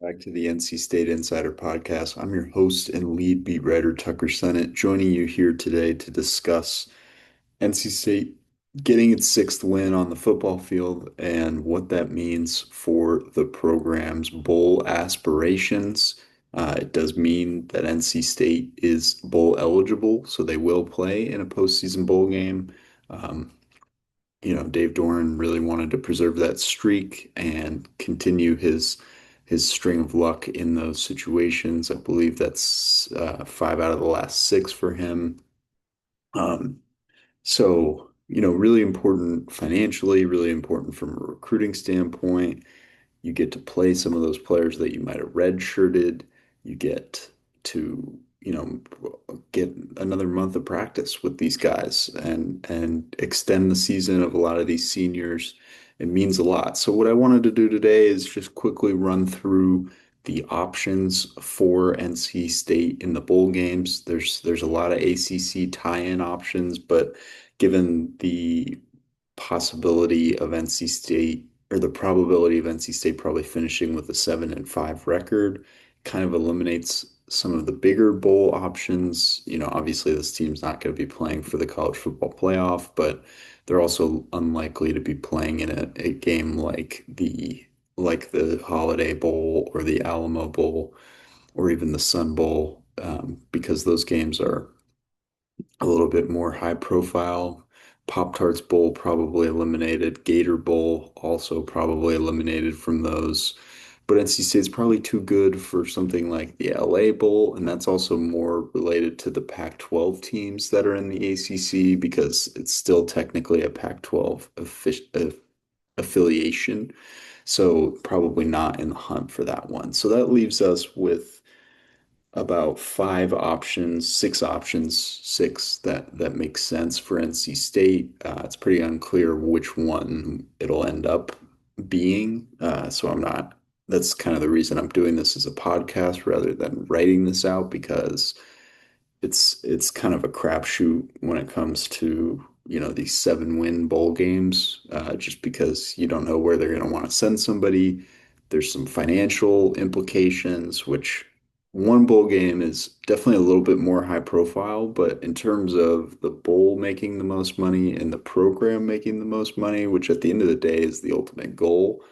Back to the NC State Insider Podcast. I'm your host and lead beat writer, Tucker Sennett, joining you here today to discuss NC State getting its sixth win on the football field and what that means for the program's bowl aspirations. It does mean that NC State is bowl eligible, so they will play in a postseason bowl game. Um, Dave Doran really wanted to preserve that streak and continue his string of luck in those situations. I believe that's five out of the last six for him. Um, really important financially, really important from a recruiting standpoint. You get to play some of those players that you might have redshirted. You get to, get another month of practice with these guys and extend the season of a lot of these seniors. It means a lot. So what I wanted to do today is just quickly run through the options for NC State in the bowl games. There's a lot of ACC tie-in options, but given the possibility of NC State or the probability of NC State probably finishing with a 7-5 record kind of eliminates some of the bigger bowl options. Obviously this team's not going to be playing for the college football playoff, but they're also unlikely to be playing in a game like the Holiday Bowl or the Alamo Bowl or even the Sun Bowl, because those games are a little bit more high profile. Pop-Tarts Bowl probably eliminated. Gator Bowl also probably eliminated from those. But NC State's probably too good for something like the LA Bowl, and that's also more related to the Pac-12 teams that are in the ACC because it's still technically a Pac-12 affiliation. So probably not in the hunt for that one. So that leaves us with about five options, six that makes sense for NC State. It's pretty unclear which one it'll end up being. So I'm not, that's kind of the reason I'm doing this as a podcast rather than writing this out because it's kind of a crapshoot when it comes to, these 7-win bowl games, just because you don't know where they're going to want to send somebody. There's some financial implications, which one bowl game is definitely a little bit more high profile, but in terms of the bowl making the most money and the program making the most money, which at the end of the day is the ultimate goal,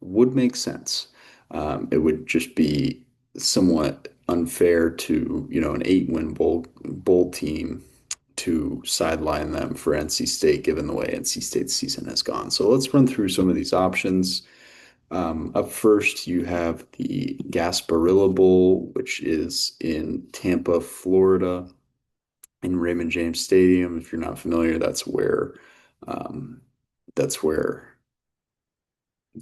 would make sense. It would just be somewhat unfair to, an 8-win bowl team to sideline them for NC State, given the way NC State's season has gone. So let's run through some of these options. Up first, you have the Gasparilla Bowl, which is in Tampa, Florida, in Raymond James Stadium. If you're not familiar, um, that's where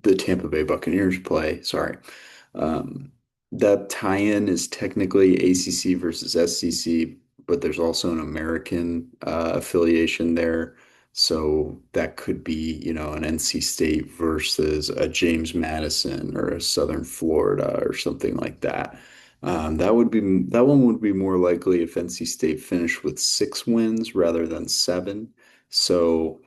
the Tampa Bay Buccaneers play. Sorry. Um, that tie-in is technically ACC versus SEC, but there's also an American affiliation there. So that could be, an NC State versus a James Madison or a Southern Florida or something like that. That one would be more likely if NC State finished with 6 wins rather than 7. So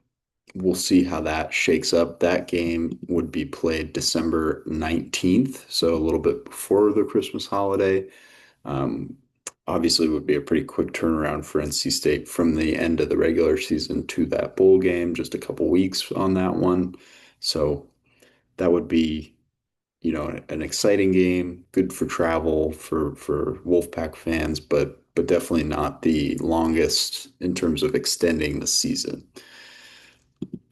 we'll see how that shakes up. That game would be played December 19th, so a little bit before the Christmas holiday. Um, Obviously, it would be a pretty quick turnaround for NC State from the end of the regular season to that bowl game, just a couple weeks on that one. So that would be, an exciting game, good for travel for Wolfpack fans, but definitely not the longest in terms of extending the season.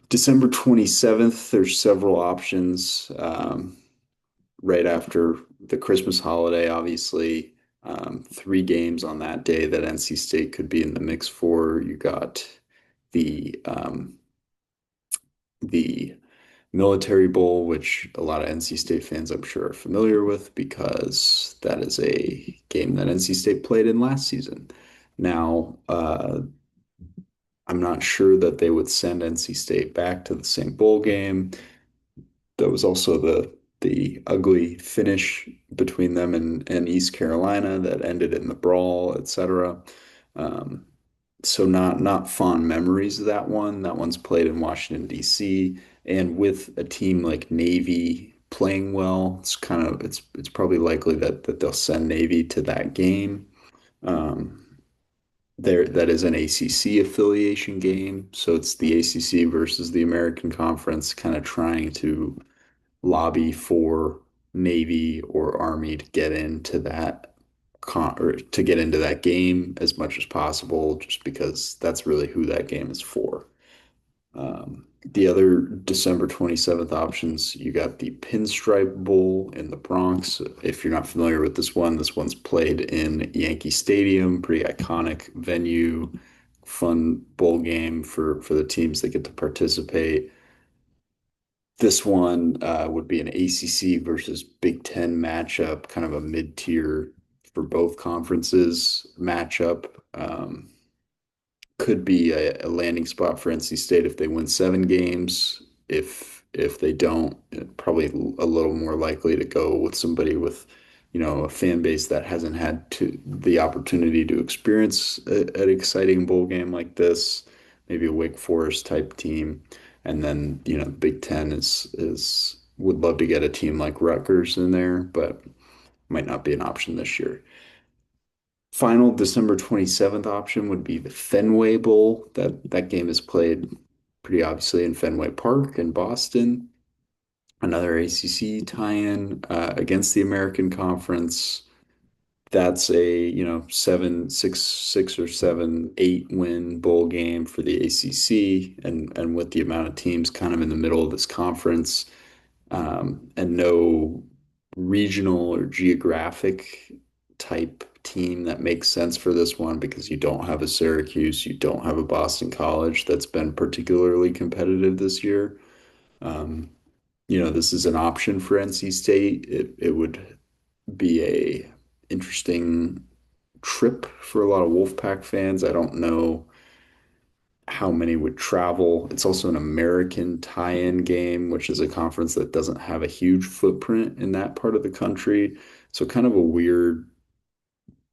December 27th, there's several options right after the Christmas holiday, obviously. 3 games on that day that NC State could be in the mix for. You got the Military Bowl, which a lot of NC State fans I'm sure are familiar with because that is a game that NC State played in last season. Now, I'm not sure that they would send NC State back to the same bowl game. That was also the ugly finish between them and East Carolina that ended in the brawl, etc. Um, so not fond memories of that one. That one's played in Washington, D.C. And with a team like Navy playing well. It's probably likely that they'll send Navy to that game. Um, that is an ACC affiliation game, so it's the ACC versus the American Conference, kind of trying to lobby for Navy or Army to get into that or to get into that game as much as possible, just because that's really who that game is for. The other December 27th options, you got the Pinstripe Bowl in the Bronx. If you're not familiar with this one's played in Yankee Stadium, pretty iconic venue, fun bowl game for the teams that get to participate. This one would be an ACC versus Big Ten matchup, kind of a mid-tier for both conferences matchup. Could be a landing spot for NC State if they win 7 games. If they don't, probably a little more likely to go with somebody with, a fan base that hasn't had the opportunity to experience an exciting bowl game like this, maybe a Wake Forest type team. And then, the Big Ten is would love to get a team like Rutgers in there, but might not be an option this year. Final December 27th option would be the Fenway Bowl. That game is played pretty obviously in Fenway Park in Boston. Another ACC tie-in against the American Conference. That's a, 6 or 7, 8 win bowl game for the ACC, and with the amount of teams kind of in the middle of this conference, and no regional or geographic type team that makes sense for this one because you don't have a Syracuse, you don't have a Boston College that's been particularly competitive this year. Um, this is an option for NC State. It would be a interesting trip for a lot of Wolfpack fans. I don't know how many would travel. It's also an American tie-in game, which is a conference that doesn't have a huge footprint in that part of the country. So kind of a weird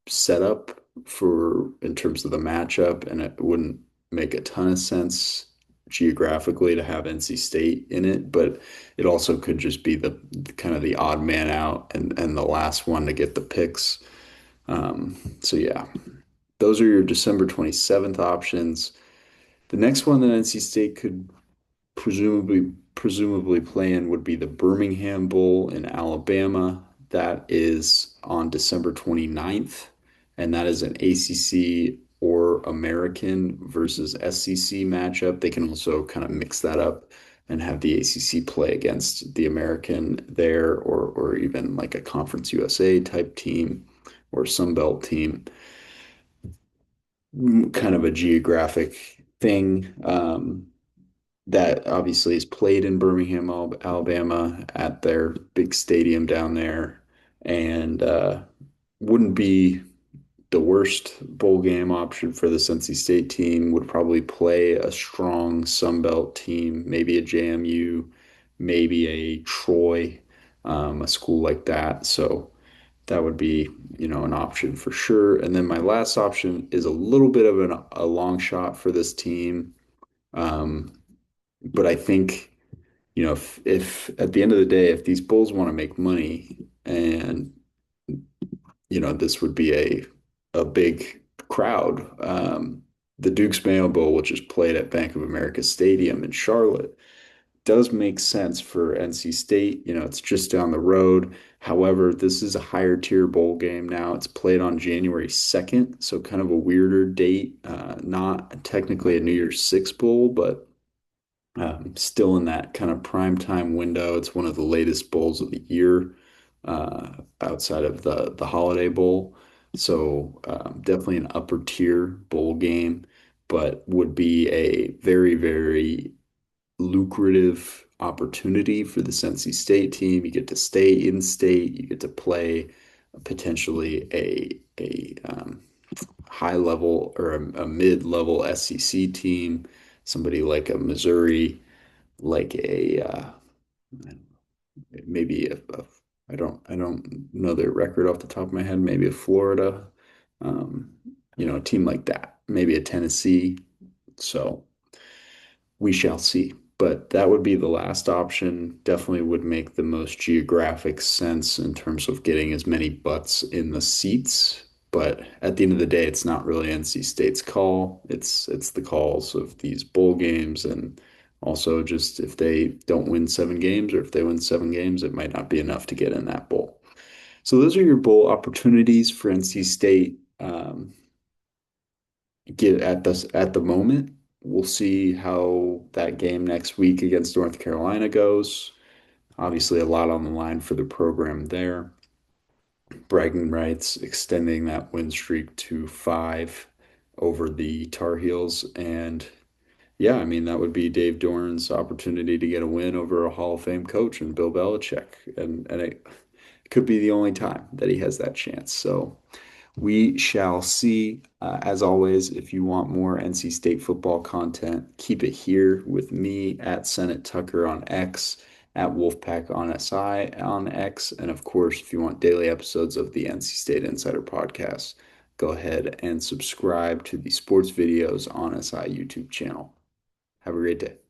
setup for in terms of the matchup, and it wouldn't make a ton of sense geographically to have NC State in it, but it also could just be the kind of the odd man out and the last one to get the picks. So yeah, those are your December 27th options. The next one that NC State could presumably play in would be the Birmingham Bowl in Alabama. That is on December 29th, and that is an ACC or American versus SEC matchup. They can also kind of mix that up and have the ACC play against the American there, or even like a Conference USA type team or Sun Belt team. Kind of a geographic thing. That obviously is played in Birmingham, Alabama, at their big stadium down there, and wouldn't be the worst bowl game option for the NC State team. Would probably play a strong Sun Belt team, maybe a JMU, maybe a Troy, a school like that. So that would be, an option for sure. And then my last option is a little bit of a long shot for this team. Um, but I think, if at the end of the day, if these bulls want to make money, and this would be a big crowd. The Duke's Mayo Bowl, which is played at Bank of America Stadium in Charlotte, does make sense for NC State. It's just down the road. However, this is a higher tier bowl game now. It's played on January 2nd, so kind of a weirder date. Not technically a New Year's Six bowl, but still in that kind of prime time window. It's one of the latest bowls of the year, outside of the Holiday Bowl. So definitely an upper tier bowl game, but would be a very, very lucrative opportunity for the NC State team. You get to stay in state. You get to play potentially a high level or a mid level SEC team, somebody like a Missouri, like a maybe I don't know their record off the top of my head. Maybe a Florida, um, a team like that. Maybe a Tennessee. So we shall see. But that would be the last option. Definitely would make the most geographic sense in terms of getting as many butts in the seats. But at the end of the day, it's not really NC State's call. It's the calls of these bowl games, and also just if they don't win 7 games, or if they win 7 games, it might not be enough to get in that bowl. So those are your bowl opportunities for NC State. Get at the moment. We'll see how that game next week against North Carolina goes. Obviously, a lot on the line for the program there. Bragging rights, extending that win streak to 5 over the Tar Heels. And yeah, I mean, that would be Dave Doran's opportunity to get a win over a Hall of Fame coach and Bill Belichick. And it could be the only time that he has that chance. So we shall see. As always, if you want more NC State football content, keep it here with me at Senate Tucker on X, at Wolfpack on SI on X, and of course, if you want daily episodes of the NC State Insider podcast, go ahead and subscribe to the sports videos on SI YouTube channel. Have a great day.